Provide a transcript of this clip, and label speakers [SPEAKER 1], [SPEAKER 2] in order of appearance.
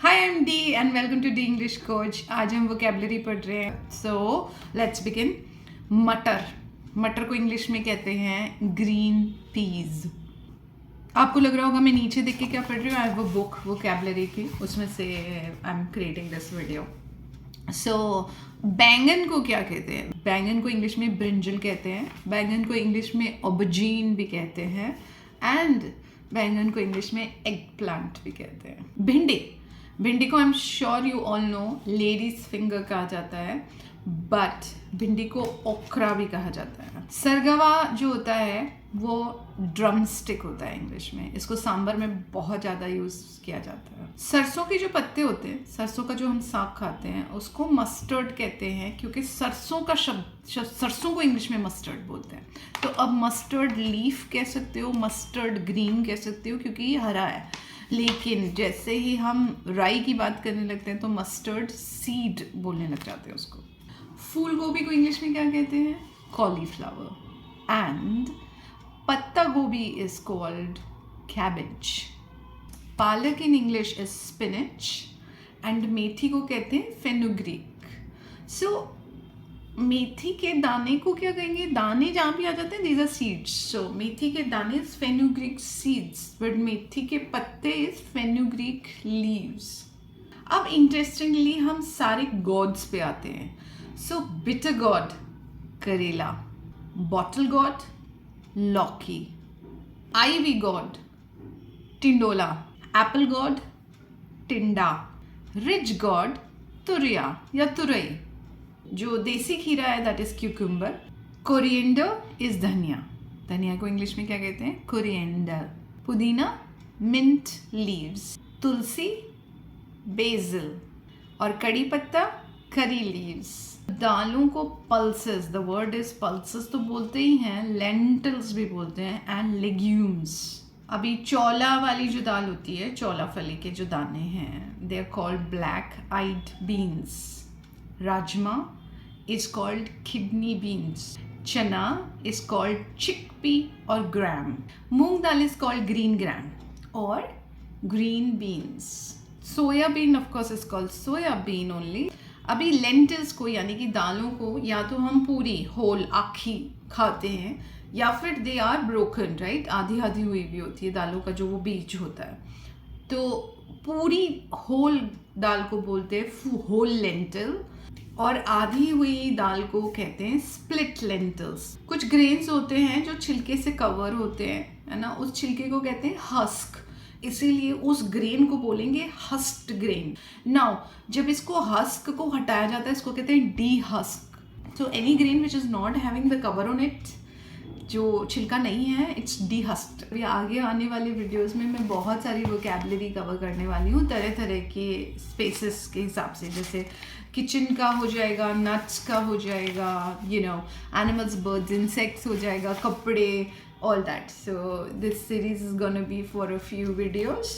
[SPEAKER 1] Hi I am D and welcome to the English coach. आज हम vocabulary पढ़ रहे हैं। So let's begin. मटर, मटर को इंग्लिश में कहते हैं ग्रीन पीज। आपको लग रहा होगा मैं नीचे देख के क्या पढ़ रही हूँ। I have a book vocabulary की, उसमें से I am creating this video. So बैंगन को क्या कहते हैं? बैंगन को इंग्लिश में ब्रिंजल कहते हैं। बैंगन को इंग्लिश में ऑबजीन भी कहते हैं एंड बैंगन को इंग्लिश में एग प्लांट भी कहते हैं। भिंडी, भिंडी को I am sure you all know ladies finger कहा जाता है, बट भिंडी को ओखरा भी कहा जाता है। सरगवा जो होता है वो ड्रम स्टिक होता है इंग्लिश में। इसको सांबर में बहुत ज़्यादा यूज़ किया जाता है। सरसों के जो पत्ते होते हैं, सरसों का जो हम साग खाते हैं, उसको मस्टर्ड कहते हैं, क्योंकि सरसों का शब्द, सरसों को इंग्लिश में मस्टर्ड बोलते हैं। तो अब मस्टर्ड लीफ कह सकते हो, मस्टर्ड ग्रीन कह सकते हो, क्योंकि ये हरा है। लेकिन जैसे ही हम राई की बात करने लगते हैं तो मस्टर्ड सीड बोलने लग जाते हैं उसको। फूल गोभी को इंग्लिश में क्या कहते हैं? कॉलीफ्लावर। एंड पत्ता गोभी is called cabbage. Palak in English is spinach and मेथी को कहते हैं फेनुग्रीक। सो मेथी के दाने को क्या कहेंगे? दाने जहाँ भी आ जाते हैं, दीज आर सीड्स। सो मेथी के दाने इज फेनुग्रीक सीड्स, बट मेथी के पत्ते इज फेनुग्रीक लीव्स। अब इंटरेस्टिंगली हम सारे गॉड्स पे आते हैं। सो बिटर गॉड करेला, बॉटल गॉड लौकी, आईवी गॉड टिंडोला, एप्पल गॉड टिंडा, रिच गॉड तुरिया या तुरई। जो देसी खीरा है that is cucumber. Coriander is धनिया। धनिया को इंग्लिश में क्या कहते हैं? कोरिएंडर। पुदीना मिंट लीव्स। तुलसी बेसिल और कड़ी पत्ता करी लीव्स। दालों को pulses, the word is pulses तो बोलते ही हैं, लेंटल्स भी बोलते हैं एंड लेग्यूम्स। अभी चौला वाली जो दाल होती है, चौला फली के जो दाने हैं, they are called black eyed beans. Rajma is called kidney beans. चना is called chickpea or gram. Moong dal is called green gram or green beans. Soya bean of course is called soya bean only. अभी lentils को यानी कि दालों को या तो हम पूरी होल आखी खाते हैं या फिर दे आर ब्रोकन, राइट? आधी आधी हुई भी होती है दालों का जो वो बीज होता है। तो पूरी होल दाल को बोलते हैं होल लेंटिल और आधी हुई दाल को कहते हैं स्प्लिट लेंटल्स। कुछ ग्रेन्स होते हैं जो छिलके से कवर होते हैं, है ना, उस छिलके को कहते हैं हस्क, इसीलिए उस ग्रेन को बोलेंगे हस्क्ड ग्रेन। नाउ जब इसको हस्क को हटाया जाता है, इसको कहते हैं D husk. So any grain which is not having the cover on it, जो छिलका नहीं है, इट्स डी हस्क्ड। अभी आगे आने वाले वीडियोस में मैं बहुत सारी वोकैबलरी कवर करने वाली हूँ, तरह तरह के स्पेसेस के हिसाब से। जैसे किचन का हो जाएगा, नट्स का हो जाएगा, you know, animals, birds, insects हो जाएगा, कपड़े, all that. So this series is gonna be for a few videos.